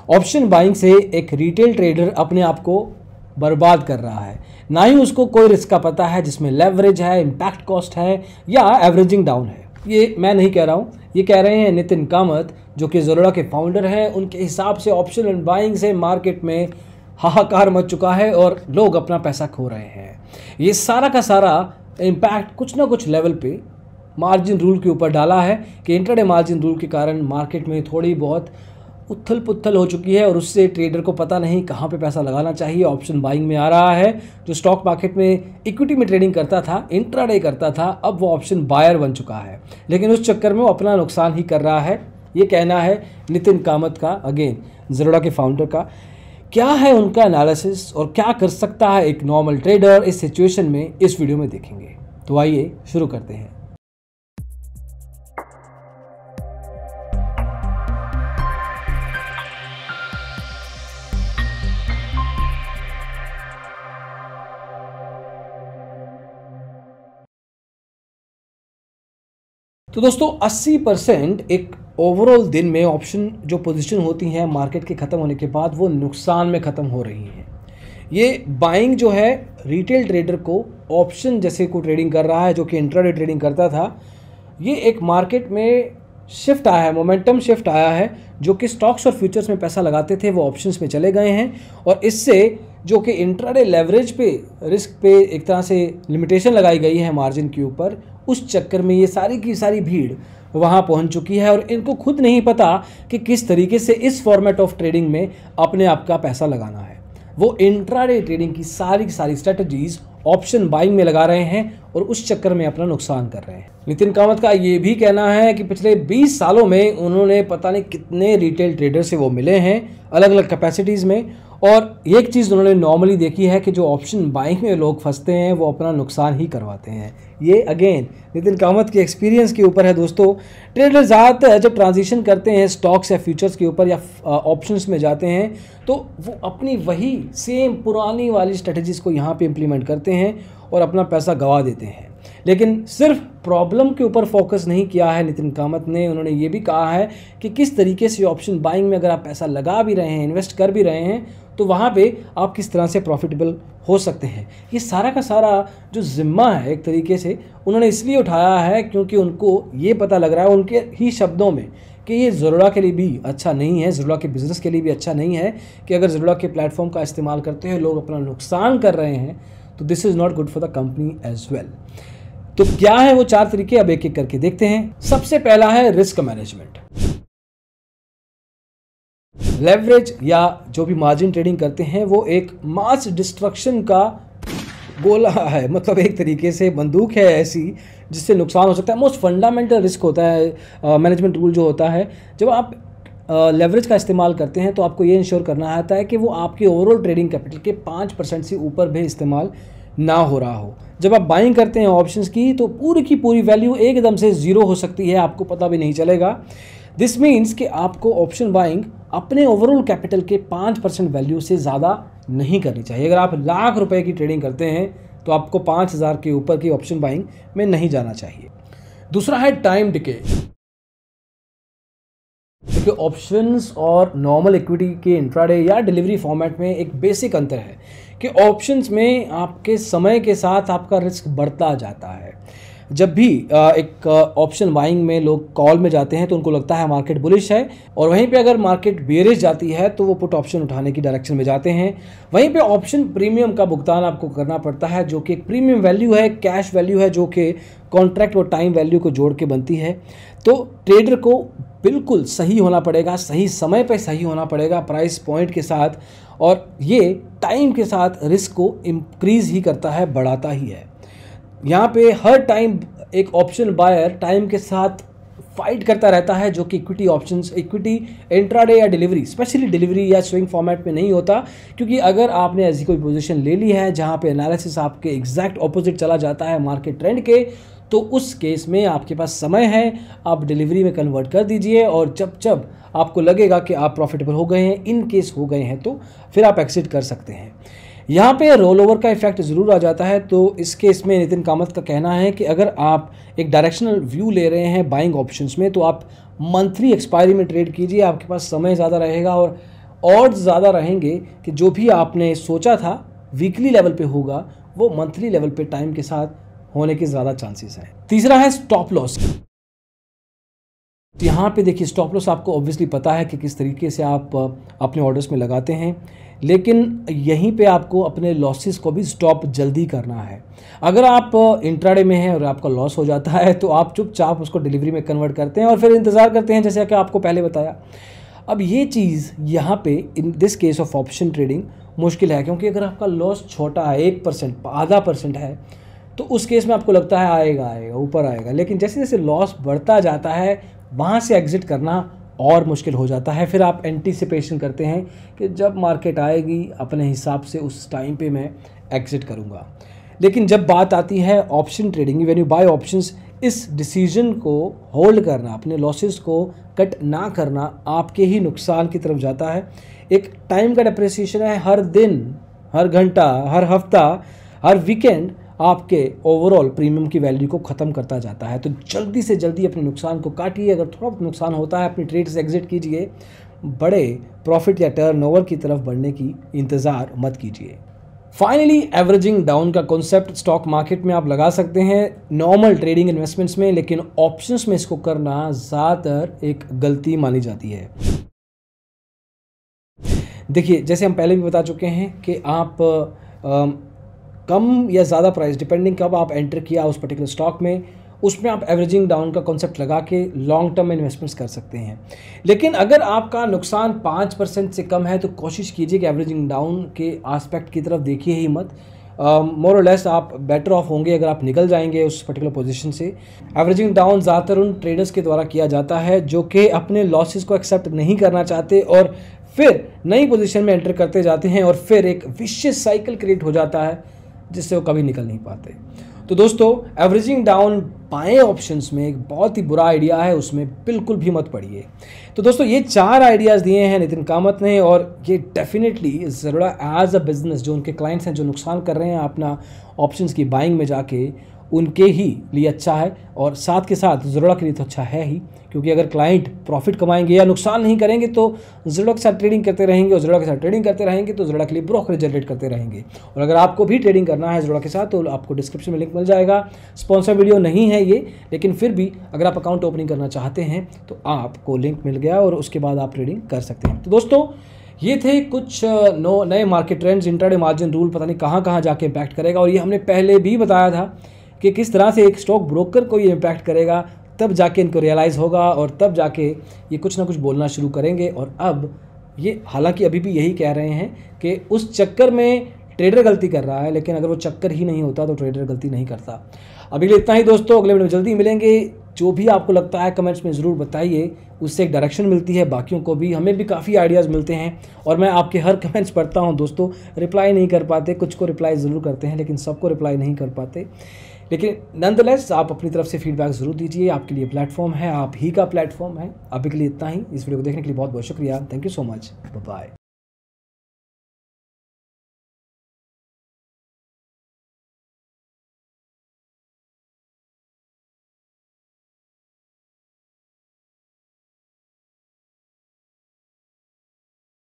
Option buying से एक retail trader अपने आप को बर्बाद कर रहा है, ना ही उसको कोई रिस्क का पता है जिसमें लेवरेज है, इम्पैक्ट कॉस्ट है या एवरेजिंग डाउन है। ये मैं नहीं कह रहा हूँ, ये कह रहे हैं नितिन कामत जो कि ज़ोरोडा के फाउंडर हैं। उनके हिसाब से ऑप्शन एंड बाइंग से मार्केट में हाहाकार मच चुका है और लोग अपना पैसा खो रहे हैं। ये सारा का सारा इम्पैक्ट कुछ ना कुछ लेवल पे मार्जिन रूल के ऊपर डाला है कि इंट्राडे मार्जिन रूल के कारण मार्केट में थोड़ी बहुत उथल पुथल हो चुकी है और उससे ट्रेडर को पता नहीं कहाँ पे पैसा लगाना चाहिए। ऑप्शन बाइंग में आ रहा है। जो स्टॉक मार्केट में इक्विटी में ट्रेडिंग करता था, इंट्राडे करता था, अब वो ऑप्शन बायर बन चुका है, लेकिन उस चक्कर में वो अपना नुकसान ही कर रहा है। ये कहना है नितिन कामत का, अगेन ज़ोरोडा के फाउंडर का। क्या है उनका एनालिसिस और क्या कर सकता है एक नॉर्मल ट्रेडर इस सिचुएशन में, इस वीडियो में देखेंगे। तो आइए शुरू करते हैं। तो दोस्तों 80% एक ओवरऑल दिन में ऑप्शन जो पोजीशन होती हैं मार्केट के ख़त्म होने के बाद वो नुकसान में ख़त्म हो रही हैं। ये बाइंग जो है रिटेल ट्रेडर को ऑप्शन जैसे को ट्रेडिंग कर रहा है जो कि इंट्राडे ट्रेडिंग करता था, ये एक मार्केट में शिफ्ट आया है, मोमेंटम शिफ्ट आया है। जो कि स्टॉक्स और फ्यूचर्स में पैसा लगाते थे वो ऑप्शंस में चले गए हैं और इससे जो कि इंट्राडे लेवरेज पे रिस्क पे एक तरह से लिमिटेशन लगाई गई है मार्जिन के ऊपर, उस चक्कर में ये सारी की सारी भीड़ वहाँ पहुँच चुकी है और इनको खुद नहीं पता कि किस तरीके से इस फॉर्मेट ऑफ ट्रेडिंग में अपने आप का पैसा लगाना है। वो इंट्राडे ट्रेडिंग की सारी स्ट्रेटजीज ऑप्शन बाइंग में लगा रहे हैं और उस चक्कर में अपना नुकसान कर रहे हैं। नितिन कामत का ये भी कहना है कि पिछले 20 सालों में उन्होंने पता नहीं कितने रिटेल ट्रेडर से वो मिले हैं अलग अलग कैपेसिटीज़ में, और एक चीज़ उन्होंने नॉर्मली देखी है कि जो ऑप्शन बाइंग में लोग फंसते हैं वो अपना नुकसान ही करवाते हैं। ये अगेन नितिन कामत के एक्सपीरियंस के ऊपर है। दोस्तों ट्रेडर ज़्यादातर जब ट्रांजिशन करते हैं स्टॉक्स या फ्यूचर्स के ऊपर या ऑप्शंस में जाते हैं तो वो अपनी वही सेम पुरानी वाली स्ट्रेटजीज़ को यहाँ पे इम्प्लीमेंट करते हैं और अपना पैसा गंवा देते हैं। लेकिन सिर्फ प्रॉब्लम के ऊपर फोकस नहीं किया है नितिन कामत ने। उन्होंने ये भी कहा है कि किस तरीके से ऑप्शन बाइंग में अगर आप पैसा लगा भी रहे हैं, इन्वेस्ट कर भी रहे हैं, तो वहाँ पे आप किस तरह से प्रॉफिटेबल हो सकते हैं। ये सारा का सारा जो ज़िम्मा है एक तरीके से उन्होंने इसलिए उठाया है क्योंकि उनको ये पता लग रहा है उनके ही शब्दों में कि ये ज़ोरोडा के लिए भी अच्छा नहीं है, ज़ोरोडा के बिज़नेस के लिए भी अच्छा नहीं है कि अगर ज़ोरोडा के प्लेटफॉर्म का इस्तेमाल करते हैं लोग अपना नुकसान कर रहे हैं, तो this is not good for the company as well. तो क्या है वो 4 तरीके, अब एक एक करके देखते हैं। सबसे पहला है रिस्क मैनेजमेंट। लेवरेज या जो भी मार्जिन ट्रेडिंग करते हैं वो एक मास डिस्ट्रक्शन का गोला है, मतलब एक तरीके से बंदूक है ऐसी जिससे नुकसान हो सकता है। मोस्ट फंडामेंटल रिस्क होता है मैनेजमेंट रूल जो होता है, जब आप लेवरेज का इस्तेमाल करते हैं तो आपको ये इंश्योर करना आता है कि वो आपकी ओवरऑल ट्रेडिंग कैपिटल के 5% से ऊपर भी इस्तेमाल ना हो रहा हो। जब आप बाइंग करते हैं ऑप्शंस की तो पूरी की पूरी वैल्यू एकदम से ज़ीरो हो सकती है, आपको पता भी नहीं चलेगा। दिस मीन्स कि आपको ऑप्शन बाइंग अपने ओवरऑल कैपिटल के 5% वैल्यू से ज़्यादा नहीं करनी चाहिए। अगर आप लाख रुपए की ट्रेडिंग करते हैं तो आपको 5000 के ऊपर की ऑप्शन बाइंग में नहीं जाना चाहिए। दूसरा है टाइम डिके। देखिए ऑप्शंस और नॉर्मल इक्विटी के इंट्राडे या डिलीवरी फॉर्मेट में एक बेसिक अंतर है कि ऑप्शंस में आपके समय के साथ आपका रिस्क बढ़ता जाता है। जब भी एक ऑप्शन बाइंग में लोग कॉल में जाते हैं तो उनको लगता है मार्केट बुलिश है, और वहीं पे अगर मार्केट बेरिश जाती है तो वो पुट ऑप्शन उठाने की डायरेक्शन में जाते हैं। वहीं पे ऑप्शन प्रीमियम का भुगतान आपको करना पड़ता है जो कि एक प्रीमियम वैल्यू है, कैश वैल्यू है जो कि कॉन्ट्रैक्ट और टाइम वैल्यू को जोड़ के बनती है। तो ट्रेडर को बिल्कुल सही होना पड़ेगा, सही समय पर सही होना पड़ेगा प्राइस पॉइंट के साथ, और ये टाइम के साथ रिस्क को इंक्रीज ही करता है, बढ़ाता ही है। यहाँ पे हर टाइम एक ऑप्शन बायर टाइम के साथ फाइट करता रहता है जो कि इक्विटी ऑप्शंस, इक्विटी इंट्राडे या डिलीवरी, स्पेशली डिलीवरी या स्विंग फॉर्मेट में नहीं होता। क्योंकि अगर आपने ऐसी कोई पोजीशन ले ली है जहाँ पे एनालिसिस आपके एग्जैक्ट ऑपोजिट चला जाता है मार्केट ट्रेंड के, तो उस केस में आपके पास समय है, आप डिलीवरी में कन्वर्ट कर दीजिए, और जब जब आपको लगेगा कि आप प्रॉफिटेबल हो गए हैं, इन केस हो गए हैं, तो फिर आप एक्सिट कर सकते हैं। यहाँ पे रोल ओवर का इफेक्ट ज़रूर आ जाता है। तो इस केस में नितिन कामत का कहना है कि अगर आप एक डायरेक्शनल व्यू ले रहे हैं बाइंग ऑप्शंस में तो आप मंथली एक्सपायरी में ट्रेड कीजिए, आपके पास समय ज़्यादा रहेगा और ऑड्स ज़्यादा रहेंगे कि जो भी आपने सोचा था वीकली लेवल पे होगा वो मंथली लेवल पे टाइम के साथ होने के ज़्यादा चांसेस हैं। तीसरा है स्टॉप लॉस। यहाँ पे देखिए स्टॉप लॉस आपको ऑब्वियसली पता है कि किस तरीके से आप अपने ऑर्डर्स में लगाते हैं, लेकिन यहीं पे आपको अपने लॉसेस को भी स्टॉप जल्दी करना है। अगर आप इंट्राडे में हैं और आपका लॉस हो जाता है तो आप चुपचाप उसको डिलीवरी में कन्वर्ट करते हैं और फिर इंतज़ार करते हैं, जैसे कि आपको पहले बताया। अब ये चीज़ यहाँ पे in this case of option trading मुश्किल है, क्योंकि अगर आपका लॉस छोटा है 1%, आधा % है, तो उस केस में आपको लगता है आएगा ऊपर आएगा, लेकिन जैसे जैसे लॉस बढ़ता जाता है वहाँ से एग्ज़िट करना और मुश्किल हो जाता है। फिर आप एंटीसिपेशन करते हैं कि जब मार्केट आएगी अपने हिसाब से उस टाइम पे मैं एग्ज़िट करूँगा। लेकिन जब बात आती है option trading, when you buy options, इस डिसीजन को होल्ड करना, अपने लॉसेस को कट ना करना आपके ही नुकसान की तरफ जाता है। एक टाइम का डेप्रिसिएशन है, हर दिन, हर घंटा, हर हफ्ता, हर वीकेंड आपके ओवरऑल प्रीमियम की वैल्यू को ख़त्म करता जाता है। तो जल्दी से जल्दी अपने नुकसान को काटिए। अगर थोड़ा बहुत नुकसान होता है अपनी ट्रेड से एग्जिट कीजिए, बड़े प्रॉफिट या टर्नओवर की तरफ बढ़ने की इंतज़ार मत कीजिए। फाइनली एवरेजिंग डाउन का कॉन्सेप्ट स्टॉक मार्केट में आप लगा सकते हैं नॉर्मल ट्रेडिंग इन्वेस्टमेंट्स में, लेकिन ऑप्शंस में इसको करना ज़्यादातर एक गलती मानी जाती है। देखिए, जैसे हम पहले भी बता चुके हैं कि आप कम या ज़्यादा प्राइस डिपेंडिंग कब आप एंटर किया उस पर्टिकुलर स्टॉक में, उसमें आप एवरेजिंग डाउन का कॉन्सेप्ट लगा के लॉन्ग टर्म में इन्वेस्टमेंट्स कर सकते हैं। लेकिन अगर आपका नुकसान 5% से कम है तो कोशिश कीजिए कि एवरेजिंग डाउन के एस्पेक्ट की तरफ देखिए ही मत। मोर और लेस आप बेटर ऑफ होंगे अगर आप निकल जाएंगे उस पर्टिकुलर पोजीशन से। एवरेजिंग डाउन ज़्यादातर उन ट्रेडर्स के द्वारा किया जाता है जो कि अपने लॉसेस को एक्सेप्ट नहीं करना चाहते और फिर नई पोजीशन में एंटर करते जाते हैं और फिर एक विशियस साइकिल क्रिएट हो जाता है जिससे वो कभी निकल नहीं पाते। तो दोस्तों, एवरेजिंग डाउन बाएं ऑप्शंस में एक बहुत ही बुरा आइडिया है, उसमें बिल्कुल भी मत पड़िए। तो दोस्तों, ये 4 आइडियाज़ दिए हैं नितिन कामत ने, और ये डेफिनेटली ज़रूरा एज अ बिज़नेस जो उनके क्लाइंट्स हैं जो नुकसान कर रहे हैं अपना ऑप्शंस की बाइंग में जाके, उनके ही लिए अच्छा है और साथ के साथ ज़रूरा के लिए तो अच्छा है ही, क्योंकि अगर क्लाइंट प्रॉफिट कमाएंगे या नुकसान नहीं करेंगे तो ज़रूरा के साथ ट्रेडिंग करते रहेंगे और ज़रूरा के साथ ट्रेडिंग करते रहेंगे तो ज़रूरा के लिए ब्रोकरेज जनरेट करते रहेंगे। और अगर आपको भी ट्रेडिंग करना है ज़रूरा के साथ तो आपको डिस्क्रिप्शन में लिंक मिल जाएगा। स्पॉन्सर वीडियो नहीं है ये, लेकिन फिर भी अगर आप अकाउंट ओपनिंग करना चाहते हैं तो आपको लिंक मिल गया और उसके बाद आप ट्रेडिंग कर सकते हैं। तो दोस्तों, ये थे कुछ नए market trends. Intraday margin rule पता नहीं कहाँ कहाँ जाके इम्पैक्ट करेगा, और ये हमने पहले भी बताया था कि किस तरह से एक स्टॉक ब्रोकर को ये इम्पैक्ट करेगा, तब जाके इनको रियलाइज़ होगा और तब जाके ये कुछ ना कुछ बोलना शुरू करेंगे। और अब ये हालांकि अभी भी यही कह रहे हैं कि उस चक्कर में ट्रेडर गलती कर रहा है, लेकिन अगर वो चक्कर ही नहीं होता तो ट्रेडर गलती नहीं करता। अभी के लिए इतना ही दोस्तों, अगले वीडियो में जल्दी मिलेंगे। जो भी आपको लगता है कमेंट्स में ज़रूर बताइए, उससे एक डायरेक्शन मिलती है, बाकियों को भी, हमें भी काफ़ी आइडियाज़ मिलते हैं। और मैं आपके हर कमेंट्स पढ़ता हूँ दोस्तों, रिप्लाई नहीं कर पाते, कुछ को रिप्लाई ज़रूर करते हैं लेकिन सबको रिप्लाई नहीं कर पाते। लेकिन नॉनदलेस आप अपनी तरफ से फीडबैक ज़रूर दीजिए, आपके लिए प्लेटफॉर्म है, आप ही का प्लेटफॉर्म है। अभी के लिए इतना ही। इस वीडियो को देखने के लिए बहुत बहुत शुक्रिया। Thank you so much. Bye.